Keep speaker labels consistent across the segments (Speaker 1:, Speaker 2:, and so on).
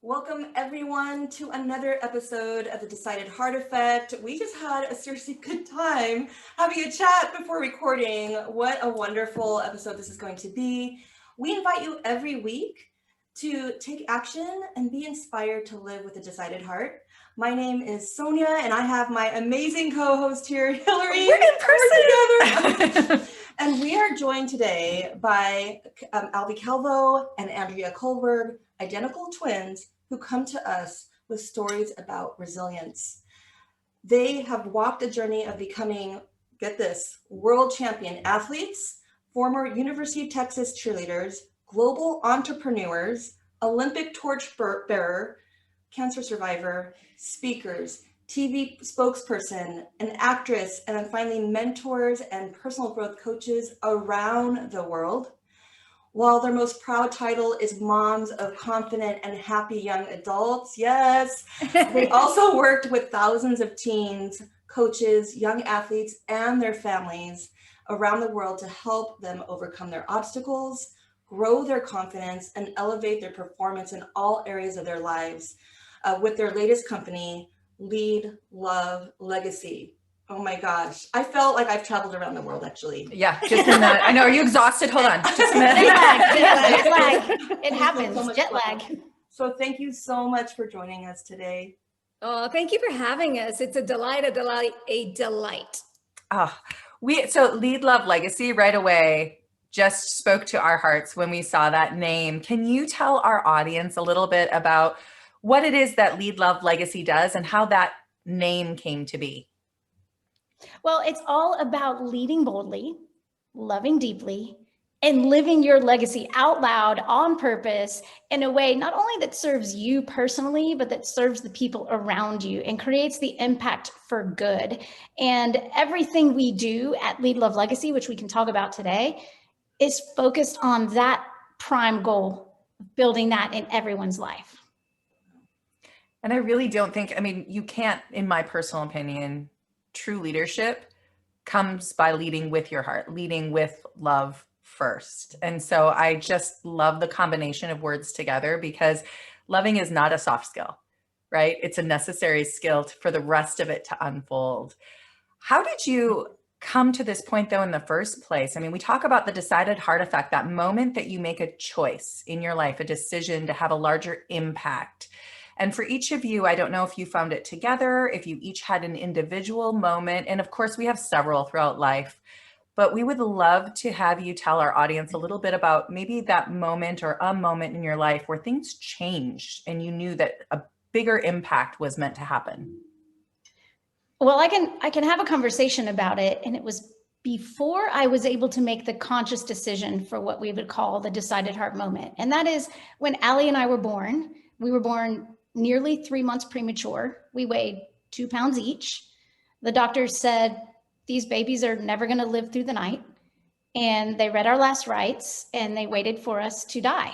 Speaker 1: Welcome everyone to another episode of the Decided Heart Effect. We just had a seriously good time having a chat before recording. What a wonderful episode this is going to be. We invite you every week to take action and be inspired to live with a decided heart. My name is Sonia and I have my amazing co-host here, Hillary.
Speaker 2: We're in
Speaker 1: person together. And we are joined today by Calvo and Andrea Kulberg, identical twins who come to us with stories about resilience. They have walked a journey of becoming, get this, world champion athletes, former University of Texas cheerleaders, global entrepreneurs, Olympic torch bearer, cancer survivor, speakers, TV spokesperson, an actress, and then finally mentors and personal growth coaches around the world. While their most proud title is moms of confident and happy young adults, yes, they also worked with thousands of teens, coaches, young athletes, and their families around the world to help them overcome their obstacles, grow their confidence, and elevate their performance in all areas of their lives with their latest company, Lead, Love, Legacy. Oh my gosh. I felt like I've traveled around the world actually.
Speaker 2: Yeah, just in that. I know. Are you exhausted? Hold on. Just a minute.
Speaker 3: Jet lag. It happens.
Speaker 1: So
Speaker 3: Jet lag.
Speaker 1: So thank you so much for joining us today.
Speaker 4: Oh, thank you for having us. It's a delight, a delight, a delight.
Speaker 2: So Lead, Love, Legacy right away just spoke to our hearts when we saw that name. Can you tell our audience a little bit about what it is that Lead, Love, Legacy does and how that name came to be?
Speaker 3: Well, it's all about leading boldly, loving deeply, and living your legacy out loud on purpose in a way not only that serves you personally, but that serves the people around you and creates the impact for good. And everything we do at Lead, Love, Legacy, which we can talk about today, is focused on that prime goal, building that in everyone's life.
Speaker 2: And I really don't think, you can't, in my personal opinion, true leadership comes by leading with your heart, leading with love first. And so I just love the combination of words together because loving is not a soft skill, right? It's a necessary skill for the rest of it to unfold. How did you come to this point though in the first place? We talk about the decided heart effect, that moment that you make a choice in your life, a decision to have a larger impact. And for each of you, I don't know if you found it together, if you each had an individual moment. And of course, we have several throughout life, but we would love to have you tell our audience a little bit about maybe that moment or a moment in your life where things changed and you knew that a bigger impact was meant to happen.
Speaker 3: Well, I can have a conversation about it. And it was before I was able to make the conscious decision for what we would call the decided heart moment. And that is when Aly and I were born. We were born nearly 3 months premature. We weighed 2 pounds each. The doctors said, these babies are never going to live through the night. And they read our last rites and they waited for us to die.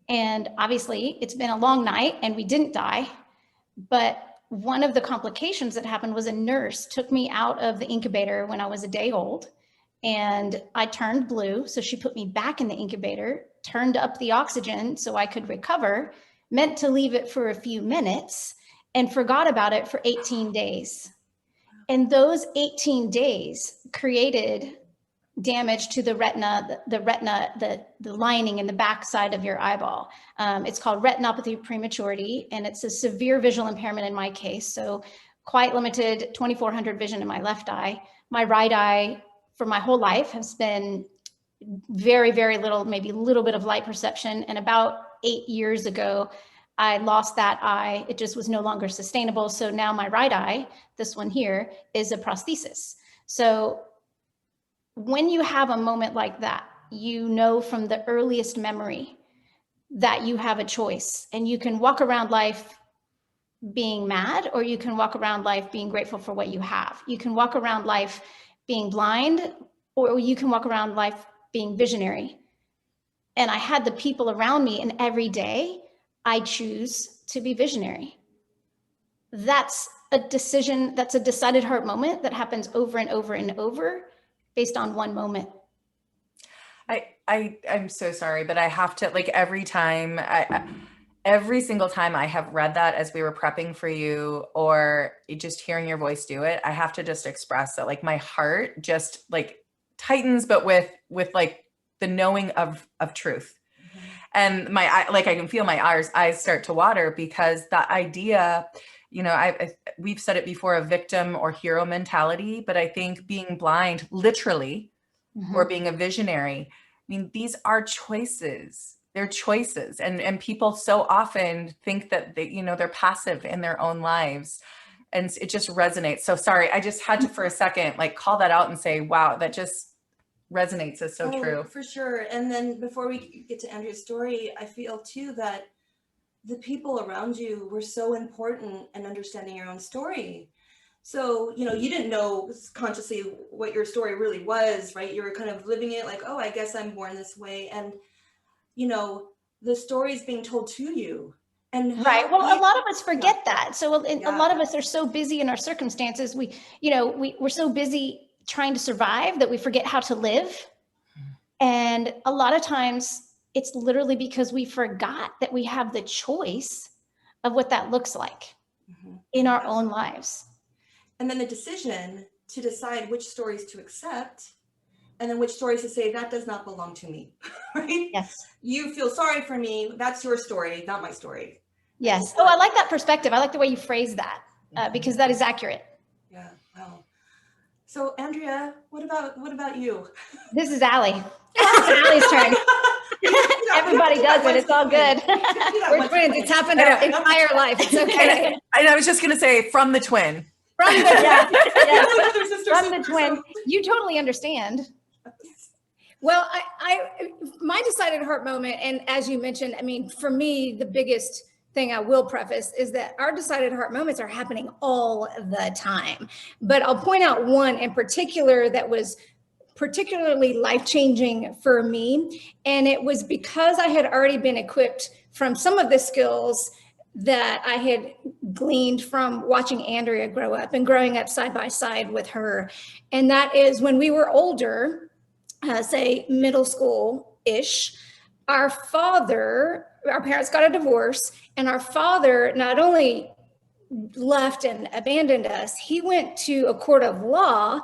Speaker 3: And obviously it's been a long night and we didn't die. But one of the complications that happened was a nurse took me out of the incubator when I was a day old and I turned blue. So she put me back in the incubator, turned up the oxygen so I could recover, meant to leave it for a few minutes and forgot about it for 18 days. And those 18 days created damage to the retina, the lining in the backside of your eyeball. It's called retinopathy of prematurity, and it's a severe visual impairment in my case. So quite limited 2400 vision in my left eye. My right eye for my whole life has been very, very little, maybe a little bit of light perception. And about 8 years ago, I lost that eye. It just was no longer sustainable. So now my right eye, this one here, is a prosthesis. So when you have a moment like that, you know from the earliest memory that you have a choice and you can walk around life being mad, or you can walk around life being grateful for what you have. You can walk around life being blind, or you can walk around life being visionary. And I had the people around me, and every day I choose to be visionary. That's a decision, that's a decided heart moment that happens over and over and over based on one moment.
Speaker 2: I'm so sorry, but I have to, like, every time every single time I have read that as we were prepping for you, or just hearing your voice do it, I have to just express that like my heart just like tightens, but with like the knowing of truth. And I can feel my eyes start to water, because that idea, you know, we've said it before, a victim or hero mentality, but I think being blind, literally, or being a visionary, I mean, these are choices. They're choices. And people so often think that they, you know, they're passive in their own lives. And it just resonates. So sorry, I just had to, for a second, like call that out and say, wow, that just resonates. Is so true.
Speaker 1: For sure. And then before we get to Andrea's story, I feel too that the people around you were so important in understanding your own story. So, you know, you didn't know consciously what your story really was, right? You were kind of living it like, oh, I guess I'm born this way. And, you know, the story is being told to you. And
Speaker 3: right. Well, a lot of us forget that. So a lot of us are so busy in our circumstances. We're so busy trying to survive that we forget how to live. And a lot of times it's literally because we forgot that we have the choice of what that looks like in our own lives.
Speaker 1: And then the decision to decide which stories to accept, and then which stories to say, that does not belong to me, right?
Speaker 3: Yes.
Speaker 1: You feel sorry for me. That's your story, not my story.
Speaker 3: Yes. Oh, I like that perspective. I like the way you phrase that, because that is accurate.
Speaker 1: Yeah. Wow. So Andrea, what about you?
Speaker 3: This is Aly. It's Aly's turn. Everybody does it. It's all good.
Speaker 4: We're twins. It's happened our entire life. It's okay.
Speaker 2: And I was just going to say, from the twin.
Speaker 3: From the twin. You totally understand.
Speaker 4: Well, my decided heart moment, and as you mentioned, I mean, for me, the biggest thing I will preface is that our decided heart moments are happening all the time. But I'll point out one in particular that was particularly life-changing for me. And it was because I had already been equipped from some of the skills that I had gleaned from watching Andrea grow up and growing up side by side with her. And that is when we were older, say middle school-ish, our parents got a divorce, and our father not only left and abandoned us, he went to a court of law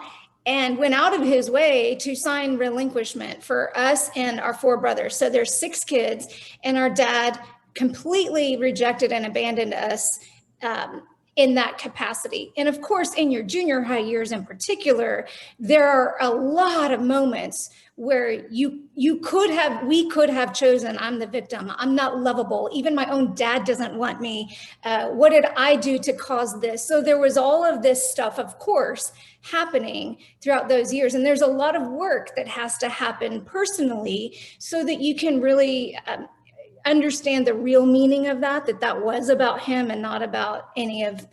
Speaker 4: and went out of his way to sign relinquishment for us and our 4 brothers. So there's 6 kids, and our dad completely rejected and abandoned us in that capacity. And of course, in your junior high years in particular, there are a lot of moments where we could have chosen, I'm the victim, I'm not lovable, even my own dad doesn't want me. What did I do to cause this? So there was all of this stuff, of course, happening throughout those years. And there's a lot of work that has to happen personally so that you can really understand the real meaning of that was about him and not about any of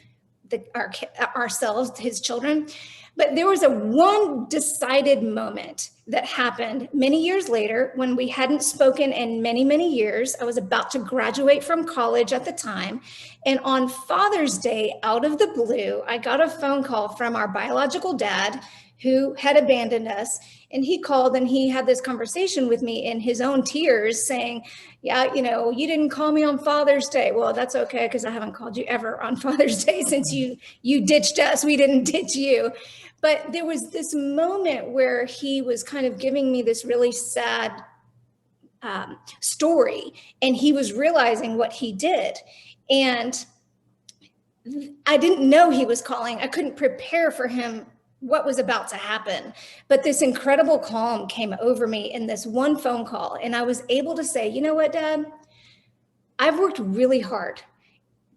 Speaker 4: ourselves, his children. But there was one decided moment that happened many years later when we hadn't spoken in many, many years. I was about to graduate from college at the time. And on Father's Day, out of the blue, I got a phone call from our biological dad who had abandoned us. And he called and he had this conversation with me in his own tears saying, yeah, you know, you didn't call me on Father's Day. Well, that's okay, because I haven't called you ever on Father's Day since you ditched us. We didn't ditch you. But there was this moment where he was kind of giving me this really sad story, and he was realizing what he did. And I didn't know he was calling. I couldn't prepare for him what was about to happen. But this incredible calm came over me in this one phone call. And I was able to say, you know what, Dad? I've worked really hard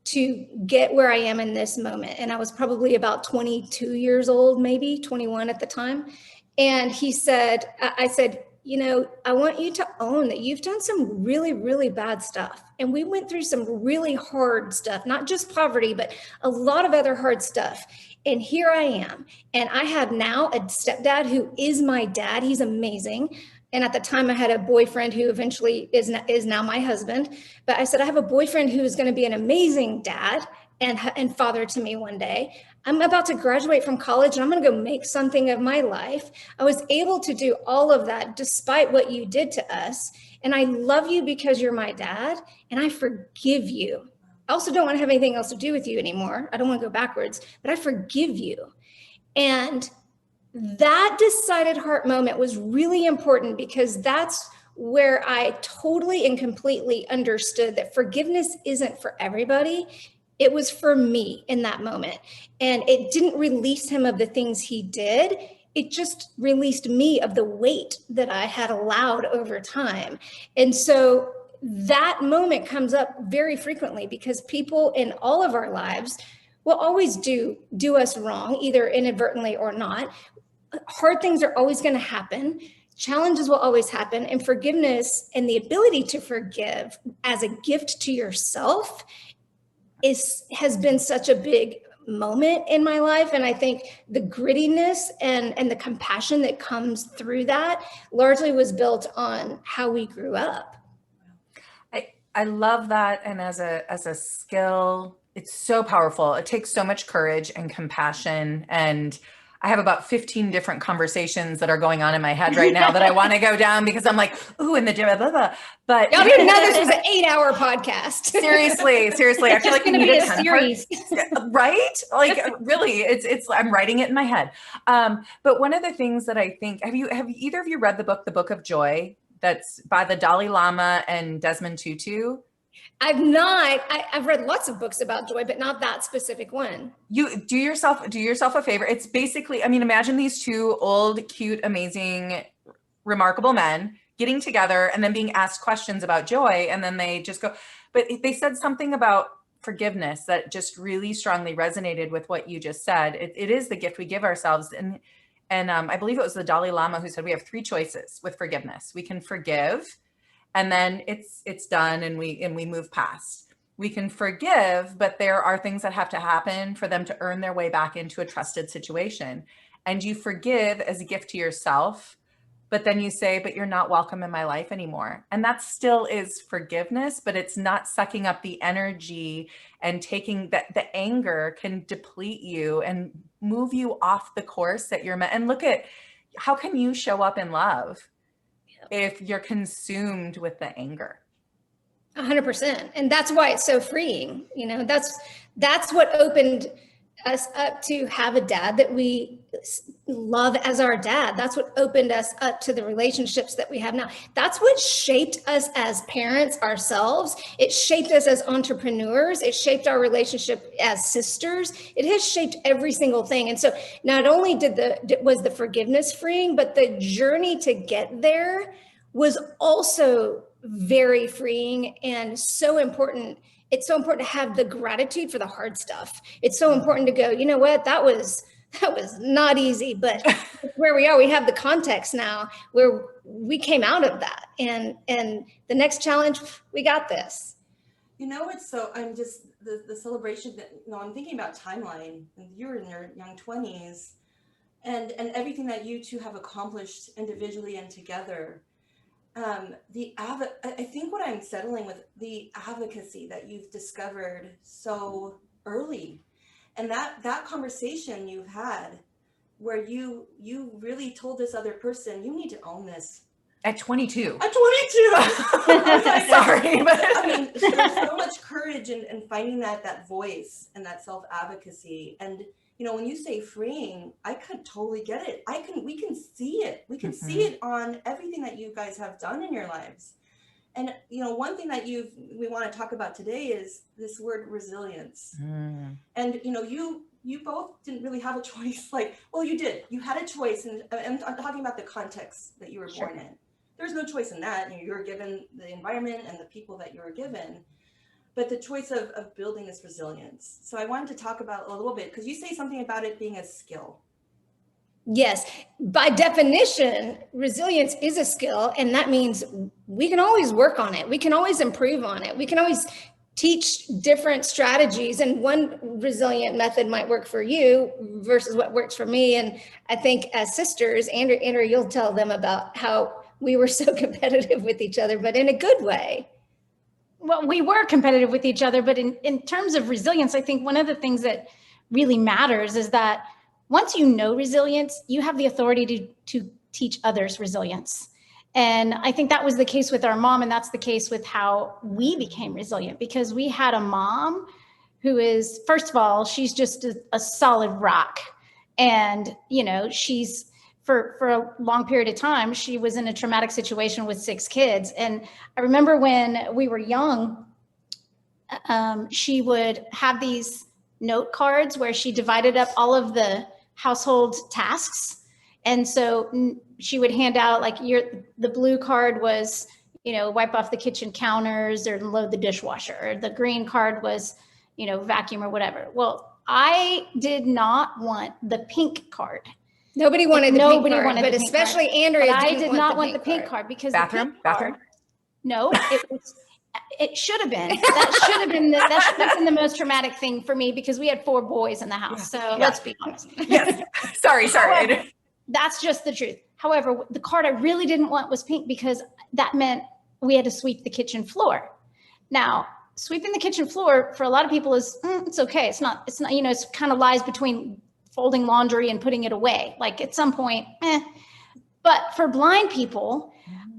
Speaker 4: to get where I am in this moment. And I was probably about 22 years old, maybe 21 at the time. And he said, I said, you know, I want you to own that you've done some really, really bad stuff. And we went through some really hard stuff, not just poverty, but a lot of other hard stuff. And here I am. And I have now a stepdad who is my dad. He's amazing. And at the time I had a boyfriend who eventually is now my husband. But I said, I have a boyfriend who is going to be an amazing dad and father to me one day. I'm about to graduate from college and I'm going to go make something of my life. I was able to do all of that despite what you did to us. And I love you because you're my dad, and I forgive you. I also don't want to have anything else to do with you anymore. I don't want to go backwards, but I forgive you. And that decided heart moment was really important, because that's where I totally and completely understood that forgiveness isn't for everybody. It was for me in that moment. And it didn't release him of the things he did. It just released me of the weight that I had allowed over time. And so that moment comes up very frequently, because people in all of our lives will always do us wrong, either inadvertently or not. Hard things are always going to happen. Challenges will always happen. And forgiveness and the ability to forgive as a gift to yourself has been such a big moment in my life. And I think the grittiness and the compassion that comes through that largely was built on how we grew up.
Speaker 2: I love that. And as a skill, it's so powerful. It takes so much courage and compassion. And I have about 15 different conversations that are going on in my head right now that I want to go down, because I'm like, ooh, in the gym, blah, blah. But
Speaker 4: y'all didn't know this was an 8-hour podcast.
Speaker 2: Seriously. I feel like we need a
Speaker 3: series.
Speaker 2: Right? Like really, it's I'm writing it in my head. But one of the things that I think, have either of you read the book of Joy, that's by the Dalai Lama and Desmond Tutu?
Speaker 4: I've not. I've read lots of books about joy, but not that specific one.
Speaker 2: You do yourself a favor. It's basically, I mean, imagine these two old, cute, amazing, remarkable men getting together and then being asked questions about joy, and then they just go. But they said something about forgiveness that just really strongly resonated with what you just said. It is the gift we give ourselves, and I believe it was the Dalai Lama who said we have 3 choices with forgiveness. We can forgive, and then it's done, and we move past. We can forgive, but there are things that have to happen for them to earn their way back into a trusted situation. And you forgive as a gift to yourself, but then you say, but you're not welcome in my life anymore. And that still is forgiveness, but it's not sucking up the energy and taking that. The anger can deplete you and move you off the course that you're meant. And look at, how can you show up in love if you're consumed with the anger?
Speaker 4: 100%. And that's why it's so freeing. You know, that's what opened us up to have a dad that we love as our dad. That's what opened us up to the relationships that we have now. That's what shaped us as parents ourselves. It shaped us as entrepreneurs. It shaped our relationship as sisters. It has shaped every single thing. And so not only was the forgiveness freeing, but the journey to get there was also very freeing and so important. It's so important to have the gratitude for the hard stuff. It's so important to go, you know what, that was not easy, but where we are, we have the context now where we came out of that. And the next challenge, we got this.
Speaker 1: You know, it's so, I'm just, the celebration that, you know, I'm thinking about timeline, and you're in your young 20s, and everything that you two have accomplished individually and together. I think what I'm settling with, the advocacy that you've discovered so early, and that conversation you've had where you really told this other person, you need to own this.
Speaker 2: At 22.
Speaker 1: At 22.
Speaker 2: Sorry. But
Speaker 1: I mean, there's so much courage in finding that voice and that self-advocacy. And you know, when you say freeing, I could totally get it. We can see it. We can see it on everything that you guys have done in your lives. And, you know, one thing that we want to talk about today is this word resilience. And, you know, you both didn't really have a choice. Like, well, you did. You had a choice. And I'm talking about the context that you were born in. There's no choice in that. You were given the environment and the people that you were given. But the choice of building this resilience. So I wanted to talk about a little bit, because you say something about it being a skill.
Speaker 4: Yes, by definition, resilience is a skill, and that means we can always work on it. We can always improve on it. We can always teach different strategies, and one resilient method might work for you versus what works for me. And I think as sisters, Andrea, you'll tell them about how we were so competitive with each other, but in a good way.
Speaker 3: Well, we were competitive with each other, but in terms of resilience, I think one of the things that really matters is that once you know resilience, you have the authority to teach others resilience. And I think that was the case with our mom, and that's the case with how we became resilient, because we had a mom who is, first of all, she's just a solid rock. And, you know, she's, for a long period of time, she was in a traumatic situation with 6 kids. And I remember when we were young, she would have these note cards where she divided up all of the household tasks. And so she would hand out, like, the blue card was, you know, wipe off the kitchen counters or load the dishwasher. Or the green card was, you know, vacuum or whatever. Well, I did not want the pink card.
Speaker 4: Nobody wanted the pink card, but especially Andrea.
Speaker 3: I did not want the pink card because
Speaker 2: bathroom.
Speaker 3: No, it should have been. That should have been. That's been the most traumatic thing for me, because we had 4 boys in the house. So let's be honest.
Speaker 2: Yes. Sorry.
Speaker 3: However, that's just the truth. However, the card I really didn't want was pink, because that meant we had to sweep the kitchen floor. Now, sweeping the kitchen floor for a lot of people is, it's okay. It's not, you know, it's kind of lies between folding laundry and putting it away. Like, at some point, But for blind people,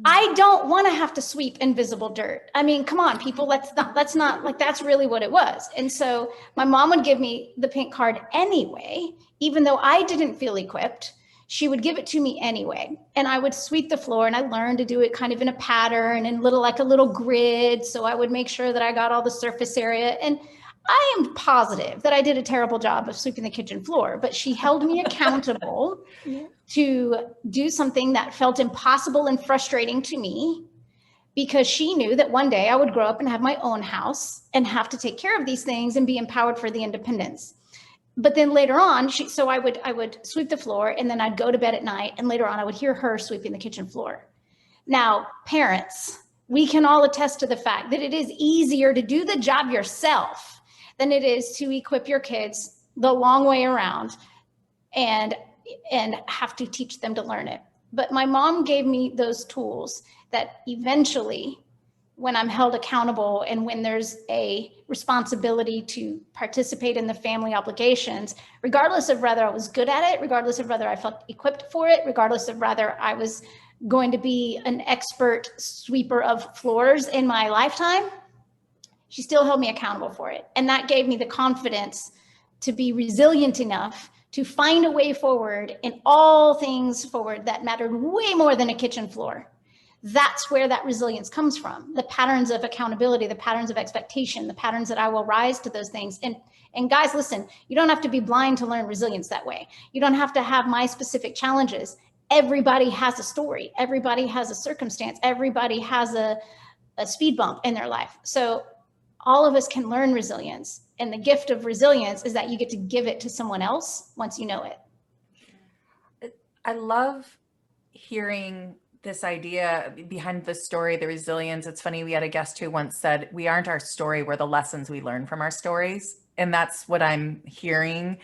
Speaker 3: I don't want to have to sweep invisible dirt. I mean, come on, people, let's not like, that's really what it was. And so my mom would give me the pink card anyway, even though I didn't feel equipped. She would give it to me anyway. And I would sweep the floor, and I learned to do it kind of in a pattern and like a little grid. So I would make sure that I got all the surface area. And I am positive that I did a terrible job of sweeping the kitchen floor, but she held me accountable to do something that felt impossible and frustrating to me, because she knew that one day I would grow up and have my own house and have to take care of these things and be empowered for the independence. But then later on, so I would sweep the floor, and then I'd go to bed at night, and later on I would hear her sweeping the kitchen floor. Now, parents, we can all attest to the fact that it is easier to do the job yourself than it is to equip your kids the long way around and have to teach them to learn it. But my mom gave me those tools that eventually, when I'm held accountable and when there's a responsibility to participate in the family obligations, regardless of whether I was good at it, regardless of whether I felt equipped for it, regardless of whether I was going to be an expert sweeper of floors in my lifetime, she still held me accountable for it. And that gave me the confidence to be resilient enough to find a way forward in all things forward that mattered way more than a kitchen floor. That's where that resilience comes from. The patterns of accountability, the patterns of expectation, the patterns that I will rise to those things. And guys, listen, you don't have to be blind to learn resilience that way. You don't have to have my specific challenges. Everybody has a story. Everybody has a circumstance. Everybody has a speed bump in their life. So all of us can learn resilience. And the gift of resilience is that you get to give it to someone else once you know it.
Speaker 2: I love hearing this idea behind the story, the resilience. It's funny, we had a guest who once said, we aren't our story, we're the lessons we learn from our stories. And that's what I'm hearing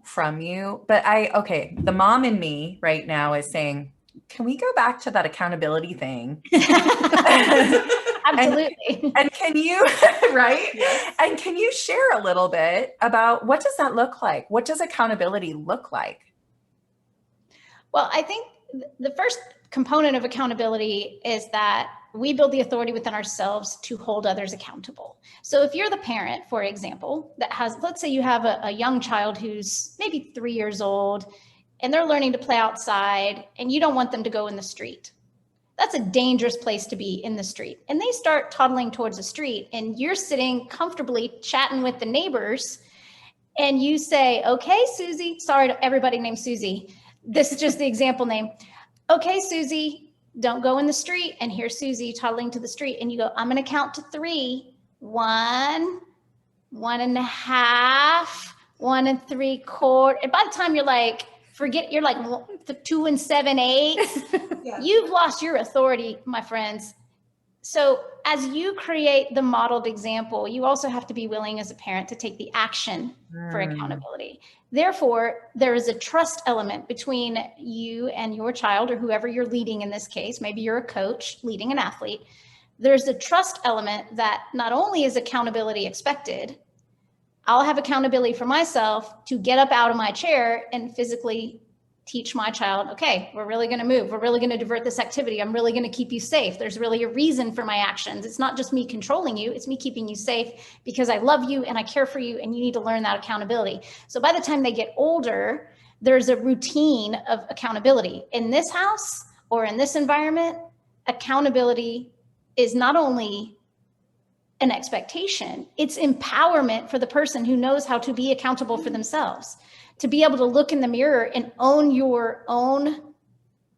Speaker 2: from you. But okay, the mom in me right now is saying, can we go back to that accountability thing?
Speaker 3: Absolutely.
Speaker 2: And can you, right? Yes. And can you share a little bit about what does that look like? What does accountability look like?
Speaker 3: Well, I think the first component of accountability is that we build the authority within ourselves to hold others accountable. So if you're the parent, for example, that has, let's say you have a young child who's maybe 3 years old and they're learning to play outside and you don't want them to go in the street. That's a dangerous place to be, in the street. And they start toddling towards the street and you're sitting comfortably chatting with the neighbors and you say, okay, Susie, sorry to everybody named Susie. This is just the example name. Okay, Susie, don't go in the street. And here's Susie toddling to the street. And you go, I'm going to count to 3. 1, 1.5, 1 3/4. And by the time you're like, you're like 2 7/8. Yeah. You've lost your authority, my friends. So as you create the modeled example, you also have to be willing as a parent to take the action for accountability. Therefore, there is a trust element between you and your child, or whoever you're leading in this case. Maybe you're a coach leading an athlete. There's a trust element that not only is accountability expected, I'll have accountability for myself to get up out of my chair and physically teach my child, okay, we're really going to move. We're really going to divert this activity. I'm really going to keep you safe. There's really a reason for my actions. It's not just me controlling you. It's me keeping you safe because I love you and I care for you, and you need to learn that accountability. So by the time they get older, there's a routine of accountability. In this house or in this environment, accountability is not only an expectation, it's empowerment for the person who knows how to be accountable for themselves. To be able to look in the mirror and own your own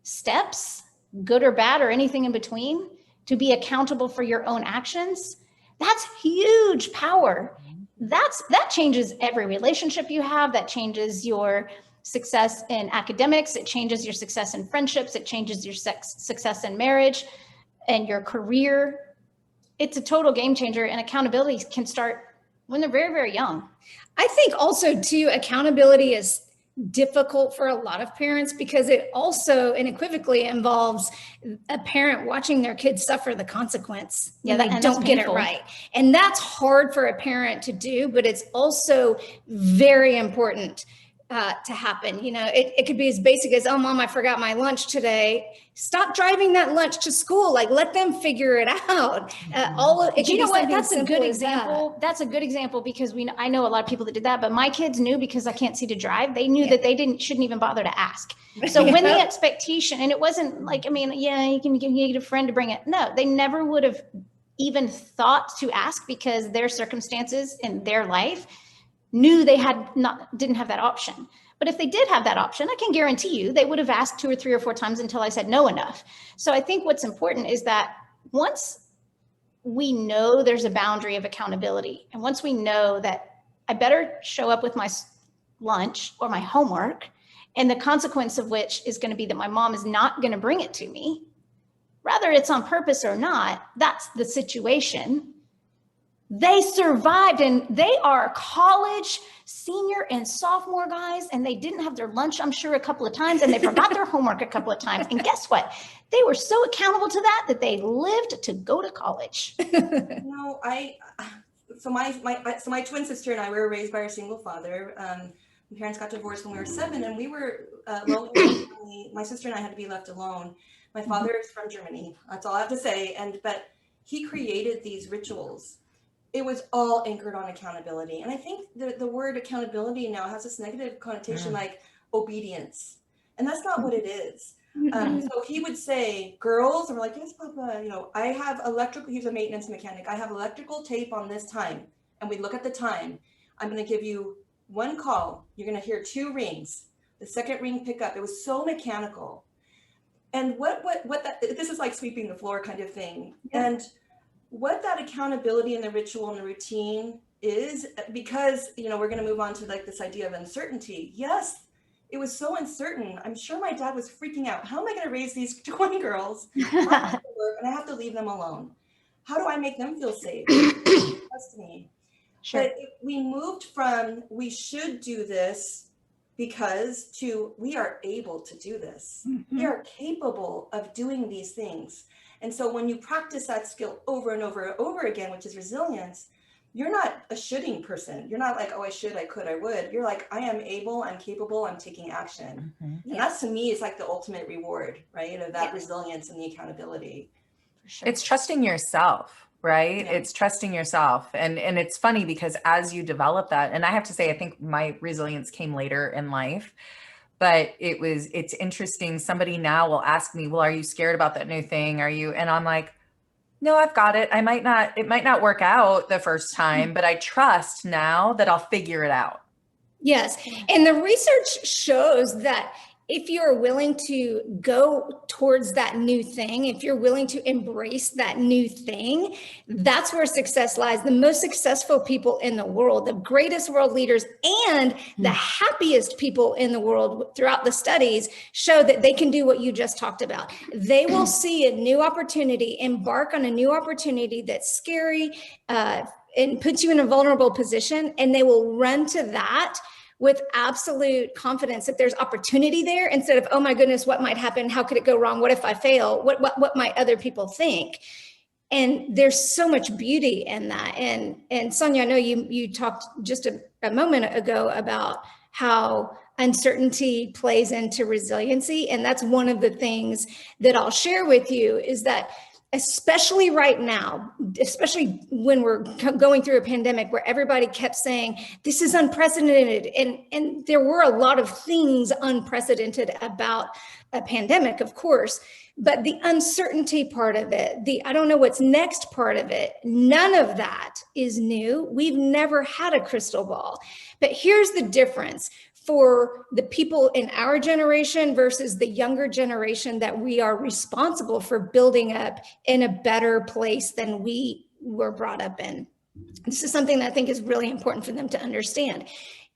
Speaker 3: steps, good or bad or anything in between, to be accountable for your own actions, that's huge power. That changes every relationship you have. That changes your success in academics. It changes your success in friendships. It changes your success in marriage and your career. It's a total game changer, and accountability can start when they're very, very young.
Speaker 4: I think also too, accountability is difficult for a lot of parents because it also unequivocally involves a parent watching their kids suffer the consequence when they don't get it right. And that's hard for a parent to do, but it's also very important to happen. You know, it could be as basic as, oh, Mom, I forgot my lunch today. Stop driving that lunch to school. Like, let them figure it out.
Speaker 3: You know what? That's a good example. That's a good example because I know a lot of people that did that, but my kids knew because I can't see to drive. They knew that they shouldn't even bother to ask. So when the expectation, and it wasn't like, I mean, yeah, you can get a friend to bring it. No, they never would have even thought to ask because their circumstances in their life knew they didn't have that option. But if they did have that option, I can guarantee you they would have asked 2 or 3 or 4 times until I said no enough. So I think what's important is that once we know there's a boundary of accountability, and once we know that I better show up with my lunch or my homework, and the consequence of which is going to be that my mom is not going to bring it to me, whether it's on purpose or not, that's the situation. They survived, and they are college senior and sophomore guys, and they didn't have their lunch, I'm sure, a couple of times, and they forgot their homework a couple of times. And guess what? They were so accountable to that they lived to go to college.
Speaker 1: No, so my twin sister and I were raised by our single father. My parents got divorced when we were 7, and we were my sister and I had to be left alone. My father is from Germany. That's all I have to say. But he created these rituals. It was all anchored on accountability. And I think the word accountability now has this negative connotation like obedience. And that's not what it is. So he would say, girls, and we're like, yes, Papa, I have he's a maintenance mechanic. I have electrical tape on this time. And we look at the time. I'm going to give you 1 call. You're going to hear 2 rings. The second ring pick up. It was so mechanical. And this is like sweeping the floor kind of thing. Yeah. And what that accountability and the ritual and the routine is, because, we're going to move on to like this idea of uncertainty. Yes, it was so uncertain. I'm sure my dad was freaking out. How am I going to raise these twin girls? I have to work and I have to leave them alone. How do I make them feel safe? Trust me. Sure. But we moved from we should do this because to we are able to do this. Mm-hmm. We are capable of doing these things. And so when you practice that skill over and over and over again, which is resilience, you're not a shoulding person. You're not like, oh, I should, I could, I would. You're like, I am able, I'm capable, I'm taking action. Mm-hmm. And that to me is like the ultimate reward, right? Of that resilience and the accountability.
Speaker 2: For sure. It's trusting yourself, right? Yeah. It's trusting yourself. And it's funny because as you develop that, and I have to say, I think my resilience came later in life. But it's interesting. Somebody now will ask me, well, are you scared about that new thing? And I'm like, no, I've got it. It might not work out the first time, but I trust now that I'll figure it out.
Speaker 4: Yes. And the research shows that if you're willing to go towards that new thing, if you're willing to embrace that new thing, that's where success lies. The most successful people in the world, the greatest world leaders, and the happiest people in the world throughout the studies show that they can do what you just talked about. They will see a new opportunity, embark on a new opportunity that's scary, and puts you in a vulnerable position, and they will run to that with absolute confidence that there's opportunity there, instead of, oh my goodness, what might happen? How could it go wrong? What if I fail? What might other people think? And there's so much beauty in that. And Sonia, I know you talked just a moment ago about how uncertainty plays into resiliency. And that's one of the things that I'll share with you, is that especially right now, especially when we're going through a pandemic where everybody kept saying, this is unprecedented. And there were a lot of things unprecedented about a pandemic, of course, but the uncertainty part of it, I don't know what's next part of it, none of that is new. We've never had a crystal ball. But here's the difference for the people in our generation versus the younger generation that we are responsible for building up in a better place than we were brought up in. This is something that I think is really important for them to understand.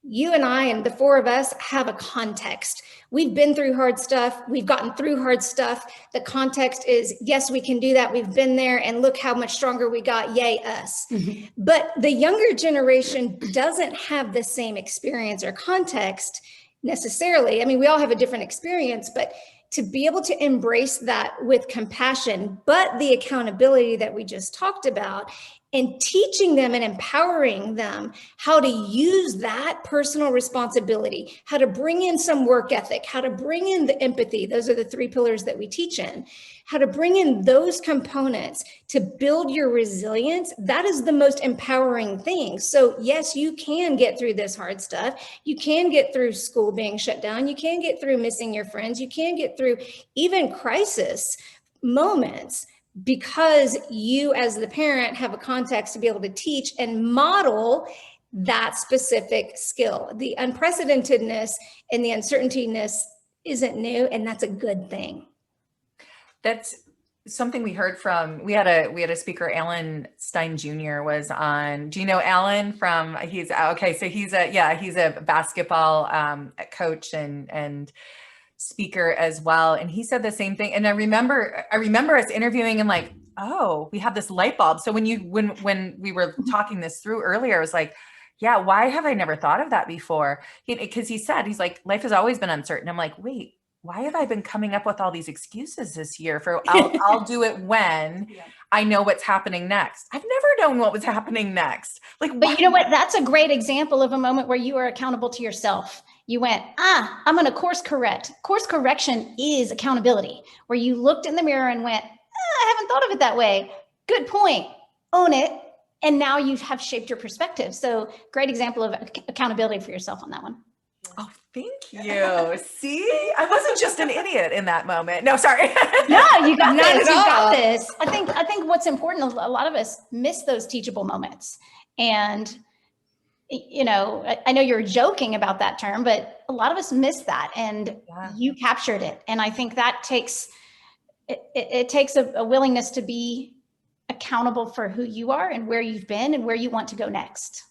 Speaker 4: You and I and the four of us have a context. We've been through hard stuff. We've gotten through hard stuff. The context is, yes, we can do that. We've been there, and look how much stronger we got. Yay, us. Mm-hmm. But the younger generation doesn't have the same experience or context necessarily. I mean, we all have a different experience, but to be able to embrace that with compassion, but the accountability that we just talked about, and teaching them and empowering them how to use that personal responsibility, how to bring in some work ethic, how to bring in the empathy. Those are the 3 pillars that we teach in. How to bring in those components to build your resilience. That is the most empowering thing. So yes, you can get through this hard stuff. You can get through school being shut down. You can get through missing your friends. You can get through even crisis moments, because you as the parent have a context to be able to teach and model that specific skill. The unprecedentedness and the uncertaintiness isn't new, and that's a good thing.
Speaker 2: That's something we heard from, we had a speaker, Alan Stein Jr. was on. Do you know Alan from, he's a basketball coach and speaker as well. And he said the same thing. And I remember us interviewing and like, oh, we have this light bulb. So when we were talking this through earlier, I was like, yeah, why have I never thought of that before? Because he's like, life has always been uncertain. I'm like, wait, why have I been coming up with all these excuses this year for I'll do it when I know what's happening next. I've never known what was happening next.
Speaker 3: But you know what? That's a great example of a moment where you are accountable to yourself. You went, I'm going to course correct. Course correction is accountability, where you looked in the mirror and went, I haven't thought of it that way. Good point. Own it. And now you have shaped your perspective. So great example of accountability for yourself on that one.
Speaker 2: Oh, thank you. See, I wasn't just an idiot in that moment. No, sorry.
Speaker 3: No, you got this. You got this. I think what's important, a lot of us miss those teachable moments. And, you know, I know you're joking about that term, but a lot of us miss that, and you captured it. And I think that takes, it takes a willingness to be accountable for who you are and where you've been and where you want to go next.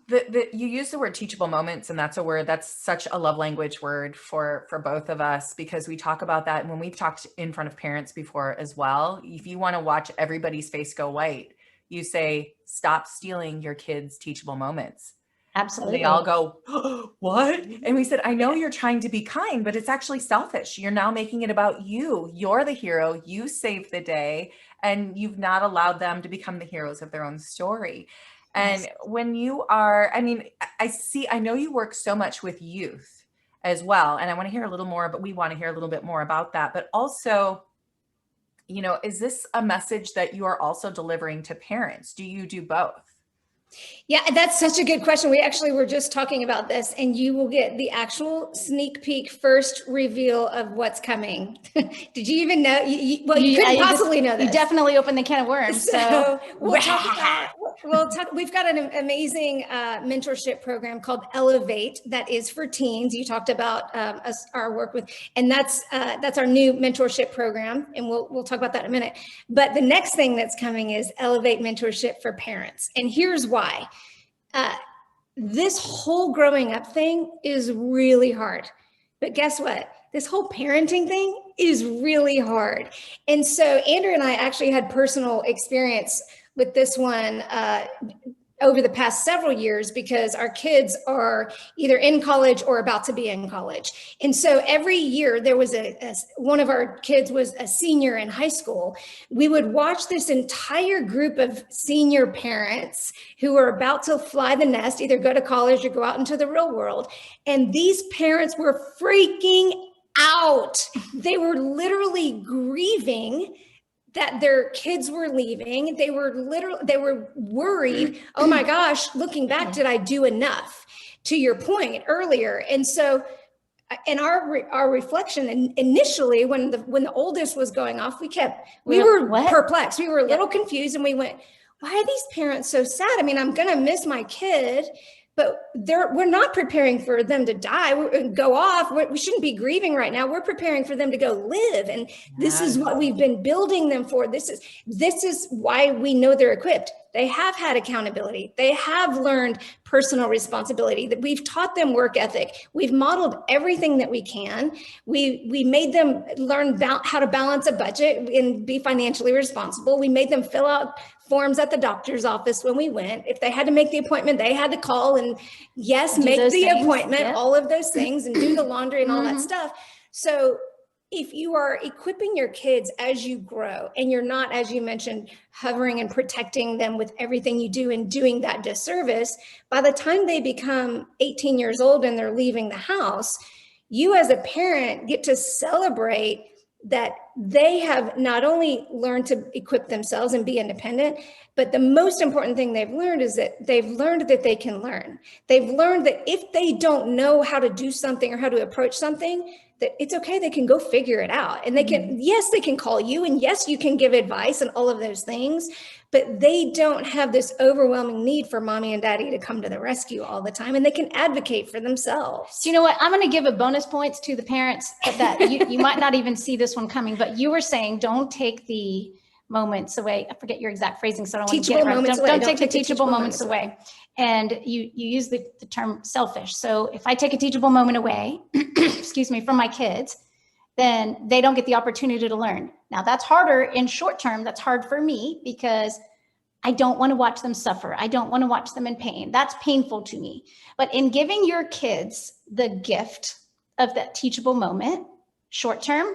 Speaker 2: You use the word teachable moments, and that's a word that's such a love language word for both of us, because we talk about that. And when we've talked in front of parents before as well, if you want to watch everybody's face go white, you say, stop stealing your kids' teachable moments.
Speaker 3: Absolutely.
Speaker 2: And they all go, oh, what? And we said, I know you're trying to be kind, but it's actually selfish. You're now making it about you. You're the hero. You saved the day, and you've not allowed them to become the heroes of their own story. And when you are, I mean, I know you work so much with youth as well. And I want to hear a little more, but we want to hear a little bit more about that. But also, you know, is this a message that you are also delivering to parents? Do you do both?
Speaker 4: Yeah, that's such a good question. We actually were just talking about this, and you will get the actual sneak peek first reveal of what's coming. Did you even know? You couldn't possibly know this.
Speaker 3: You definitely opened the can of worms. So
Speaker 4: we'll talk about we've got an amazing mentorship program called Elevate that is for teens. You talked about our work with, and that's our new mentorship program, and we'll talk about that in a minute. But the next thing that's coming is Elevate mentorship for parents, and here's why. This whole growing up thing is really hard, but guess what? This whole parenting thing is really hard. And so Andrea and I actually had personal experience with this one over the past several years because our kids are either in college or about to be in college. And so every year there was one of our kids was a senior in high school. We would watch this entire group of senior parents who were about to fly the nest, either go to college or go out into the real world. And these parents were freaking out. They were literally grieving that their kids were leaving. They were worried, oh my gosh, looking back, did I do enough? To your point earlier. And so, in our reflection initially, when the oldest was going off, we were perplexed. We were a little confused, and we went, why are these parents so sad? I mean, I'm going to miss my kid, but we're not preparing for them to die, go off. We shouldn't be grieving right now. We're preparing for them to go live. And this is what we've been building them for. This is why we know they're equipped. They have had accountability. They have learned personal responsibility. That we've taught them work ethic. We've modeled everything that we can. We made them learn how to balance a budget and be financially responsible. We made them fill out forms at the doctor's office when we went. If they had to make the appointment, they had to call and make the appointment, all of those things, and do the laundry and all that stuff. So if you are equipping your kids as you grow, and you're not, as you mentioned, hovering and protecting them with everything you do and doing that disservice, by the time they become 18 years old and they're leaving the house, you as a parent get to celebrate that they have not only learned to equip themselves and be independent, but the most important thing they've learned is that they've learned that they can learn. They've learned that if they don't know how to do something or how to approach something, that it's okay, they can go figure it out. And they can, yes, they can call you, and yes, you can give advice and all of those things, but they don't have this overwhelming need for mommy and daddy to come to the rescue all the time, and they can advocate for themselves.
Speaker 3: So you know what? I'm going to give a bonus points to the parents that you might not even see this one coming, but you were saying don't take the moments away. I forget your exact phrasing, so I don't want to get it right. Don't take the teachable moments away. And you use the term selfish. So if I take a teachable moment away, excuse me, from my kids, then they don't get the opportunity to learn. Now that's harder in short term. That's hard for me because I don't want to watch them suffer. I don't want to watch them in pain. That's painful to me. But in giving your kids the gift of that teachable moment, short term,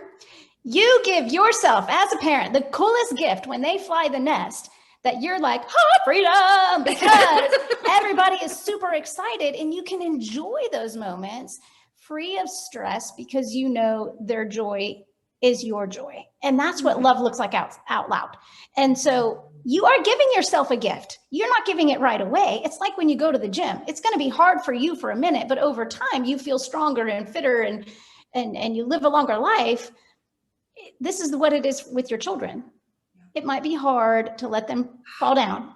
Speaker 3: you give yourself as a parent the coolest gift when they fly the nest, that you're like, freedom, because everybody is super excited and you can enjoy those moments free of stress because you know their joy is your joy. And that's what love looks like out loud. And so you are giving yourself a gift. You're not giving it right away. It's like when you go to the gym. It's going to be hard for you for a minute, but over time you feel stronger and fitter and you live a longer life. This is what it is with your children. It might be hard to let them fall down,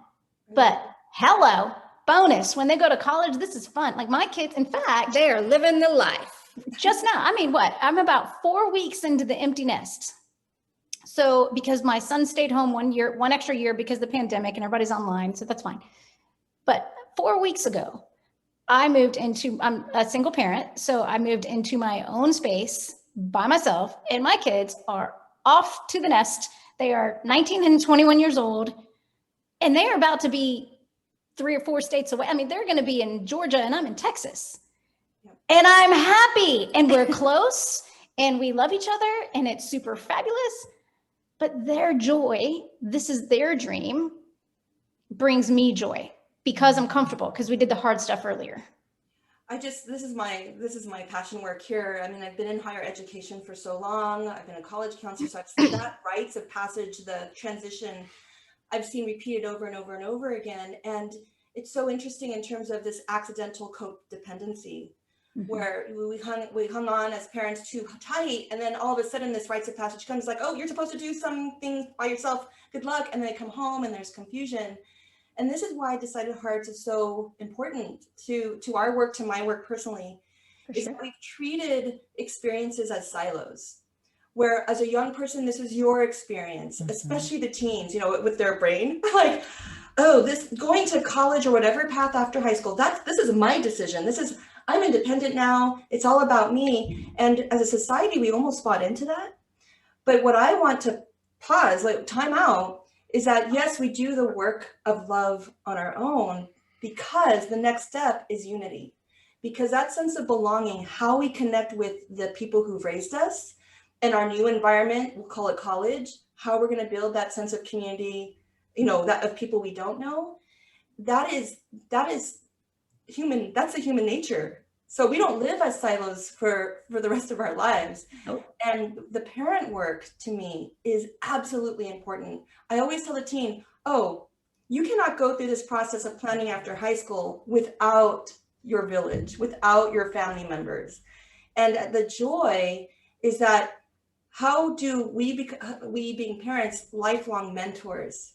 Speaker 3: but hello, bonus. When they go to college, this is fun. Like my kids, in fact,
Speaker 4: they are living the life.
Speaker 3: Just now, I mean, I'm about 4 weeks into the empty nest. So because my son stayed home 1 year, 1 extra year because of the pandemic and everybody's online, so that's fine. But 4 weeks ago, I'm a single parent. So I moved into my own space by myself, and my kids are off to the nest. They are 19 and 21 years old, and they are about to be 3 or 4 states away. I mean, they're going to be in Georgia and I'm in Texas. And I'm happy, and we're close, and we love each other, and it's super fabulous. But their joy, this is their dream, brings me joy because I'm comfortable, because we did the hard stuff earlier.
Speaker 1: This is my passion work here. I mean, I've been in higher education for so long. I've been a college counselor, so I've seen that rites of passage, the transition, I've seen repeated over and over and over again. And it's so interesting in terms of this accidental codependency, where we hung on as parents too tight, and then all of a sudden this rites of passage comes, like, oh, you're supposed to do something by yourself, good luck, and then they come home and there's confusion. And this is why Decided Hearts is so important to our work, to my work personally, is that we've treated experiences as silos. Where as a young person, this is your experience, especially the teens, you know, with their brain, like, oh, this going to college or whatever path after high school, this is my decision. I'm independent now. It's all about me. And as a society, we almost bought into that. But what I want to pause, like time out, is that yes, we do the work of love on our own, because the next step is unity. Because that sense of belonging, how we connect with the people who've raised us, in our new environment, we'll call it college, how we're going to build that sense of community, you know, that of people we don't know, that is human. That's the human nature. So we don't live as silos for the rest of our lives. Nope. And the parent work to me is absolutely important. I always tell the teen, oh, you cannot go through this process of planning after high school without your village, without your family members. And the joy is that how do we being parents, lifelong mentors,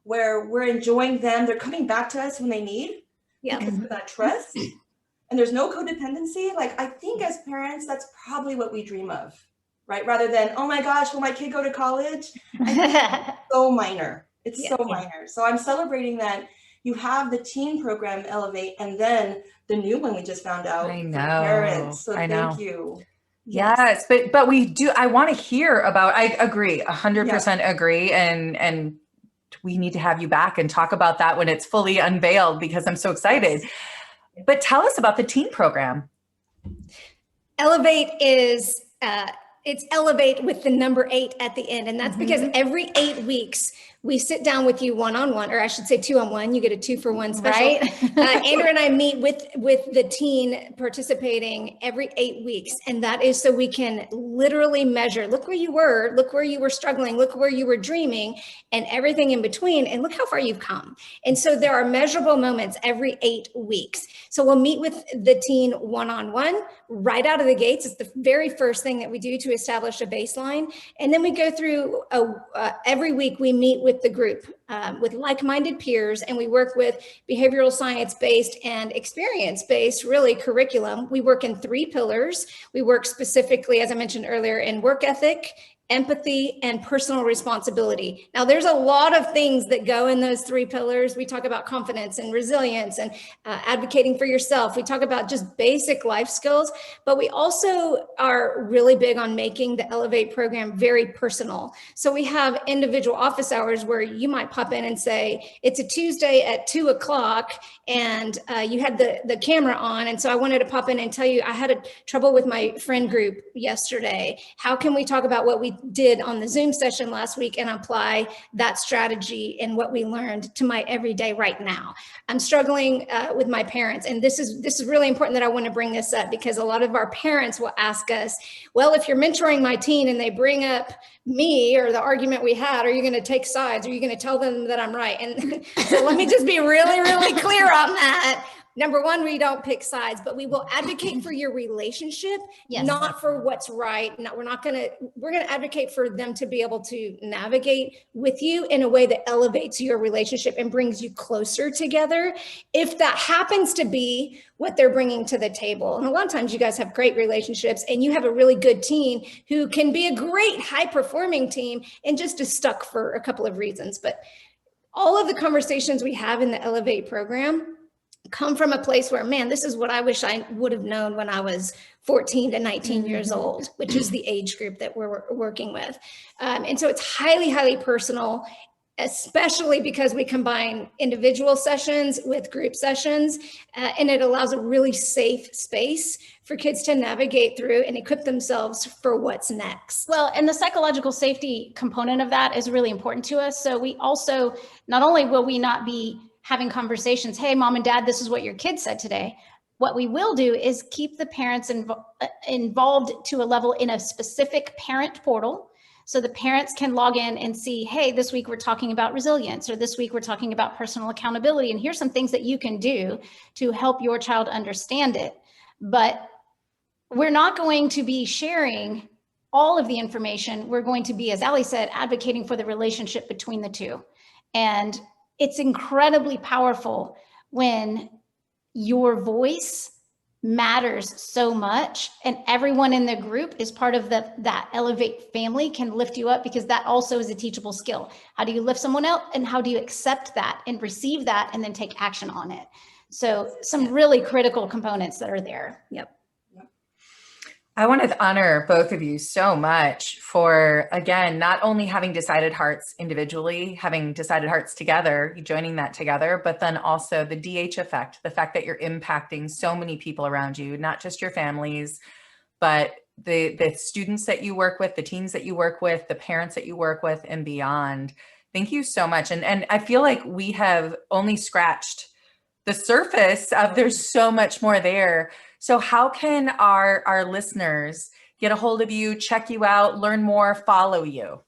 Speaker 1: where we're enjoying them, they're coming back to us when they need, because of that trust, and there's no codependency. Like, I think as parents, that's probably what we dream of, right? Rather than, oh my gosh, will my kid go to college? It's so minor. It's so minor. So I'm celebrating that you have the teen program, Elevate, and then the new one we just found out.
Speaker 2: I know.
Speaker 1: For parents. So
Speaker 2: I know.
Speaker 1: thank you.
Speaker 2: Yes, but we do. I want to hear about. I agree, 100% agree, and we need to have you back and talk about that when it's fully unveiled, because I'm so excited. But tell us about the teen program.
Speaker 4: Elevate is it's Elevate with the number 8 at the end, and that's because every 8 weeks we sit down with you one-on-one, or I should say 2-on-1. You get a 2-for-1 special. Right? Andrea and I meet with the teen participating every 8 weeks. And that is so we can literally measure, look where you were struggling, look where you were dreaming, and everything in between, and look how far you've come. And so there are measurable moments every 8 weeks. So we'll meet with the teen one-on-one right out of the gates. It's the very first thing that we do to establish a baseline. And then we go through every week we meet with the group with like-minded peers, and we work with behavioral science-based and experience-based, really, curriculum. We work in 3 pillars. We work specifically, as I mentioned earlier, in work ethic, empathy, and personal responsibility. Now, there's a lot of things that go in those 3 pillars. We talk about confidence and resilience and advocating for yourself. We talk about just basic life skills, but we also are really big on making the Elevate program very personal. So we have individual office hours where you might pop in and say, it's a Tuesday at 2:00 and you had the camera on. And so I wanted to pop in and tell you, I had trouble with my friend group yesterday. How can we talk about what we did on the Zoom session last week and apply that strategy and what we learned to my everyday right now? I'm struggling with my parents. And this is really important that I want to bring this up, because a lot of our parents will ask us, well, if you're mentoring my teen and they bring up me or the argument we had, are you going to take sides? Are you going to tell them that I'm right? And so let me just be really, really clear on that. Number one, we don't pick sides, but we will advocate for your relationship, not for what's right. We're going to advocate for them to be able to navigate with you in a way that elevates your relationship and brings you closer together, if that happens to be what they're bringing to the table. And a lot of times you guys have great relationships and you have a really good team who can be a great high performing team and just is stuck for a couple of reasons. But all of the conversations we have in the Elevate program come from a place where, man, this is what I wish I would have known when I was 14 to 19 years old, which is the age group that we're working with. And so it's highly, highly personal, especially because we combine individual sessions with group sessions, and it allows a really safe space for kids to navigate through and equip themselves for what's next.
Speaker 3: Well, and the psychological safety component of that is really important to us. So we also, not only will we not be having conversations, hey, mom and dad, this is what your kid said today. What we will do is keep the parents involved to a level in a specific parent portal. So the parents can log in and see, hey, this week we're talking about resilience, or this week we're talking about personal accountability. And here's some things that you can do to help your child understand it. But we're not going to be sharing all of the information. We're going to be, as Aly said, advocating for the relationship between the two. And it's incredibly powerful when your voice matters so much and everyone in the group is part of that Elevate family can lift you up, because that also is a teachable skill. How do you lift someone up, and how do you accept that and receive that and then take action on it? So some really critical components that are there. Yep.
Speaker 2: I want to honor both of you so much for, again, not only having Decided Hearts individually, having Decided Hearts together, joining that together, but then also the DH effect, the fact that you're impacting so many people around you, not just your families, but the students that you work with, the teens that you work with, the parents that you work with, and beyond. Thank you so much. And I feel like we have only scratched the surface of, there's so much more there. So how can our listeners get a hold of you, check you out, learn more, follow you?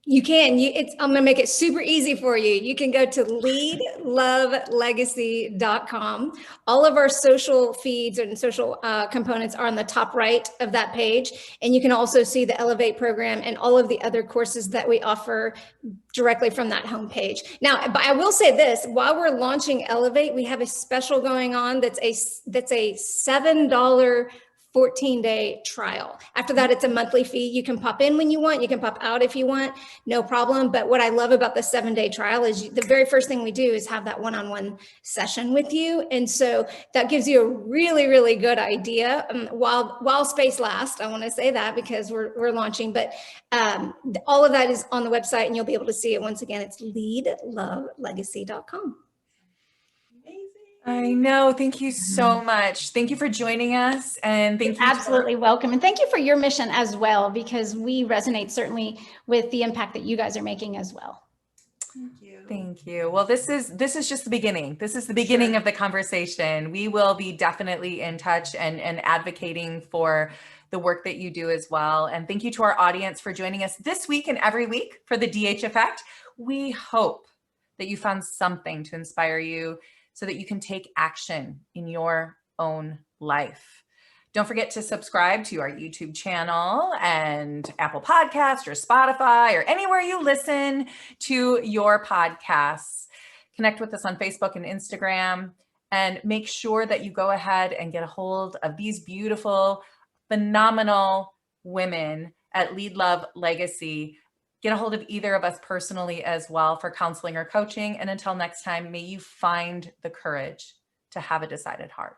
Speaker 4: You can. I'm going to make it super easy for you. You can go to leadlovelegacy.com. All of our social feeds and social components are on the top right of that page. And you can also see the Elevate program and all of the other courses that we offer directly from that homepage. Now, but I will say this, while we're launching Elevate, we have a special going on that's a $7 14-day trial. After that, it's a monthly fee. You can pop in when you want. You can pop out if you want, no problem. But what I love about the 7-day trial is the very first thing we do is have that one-on-one session with you. And so that gives you a really, really good idea while space lasts. I want to say that because we're launching, but all of that is on the website and you'll be able to see it. Once again, it's leadlovelegacy.com.
Speaker 2: I know. Thank you so much. Thank you for joining us. And thank you.
Speaker 3: Absolutely welcome. And thank you for your mission as well, because we resonate certainly with the impact that you guys are making as well.
Speaker 1: Thank you.
Speaker 2: Thank you. Well, this is just the beginning. This is the beginning of the conversation. We will be definitely in touch and advocating for the work that you do as well. And thank you to our audience for joining us this week and every week for the DH Effect. We hope that you found something to inspire you so that you can take action in your own life. Don't forget to subscribe to our YouTube channel and Apple Podcasts or Spotify or anywhere you listen to your podcasts. Connect with us on Facebook and Instagram, and make sure that you go ahead and get a hold of these beautiful, phenomenal women at Lead Love Legacy. Get a hold of either of us personally as well for counseling or coaching. And until next time, may you find the courage to have a decided heart.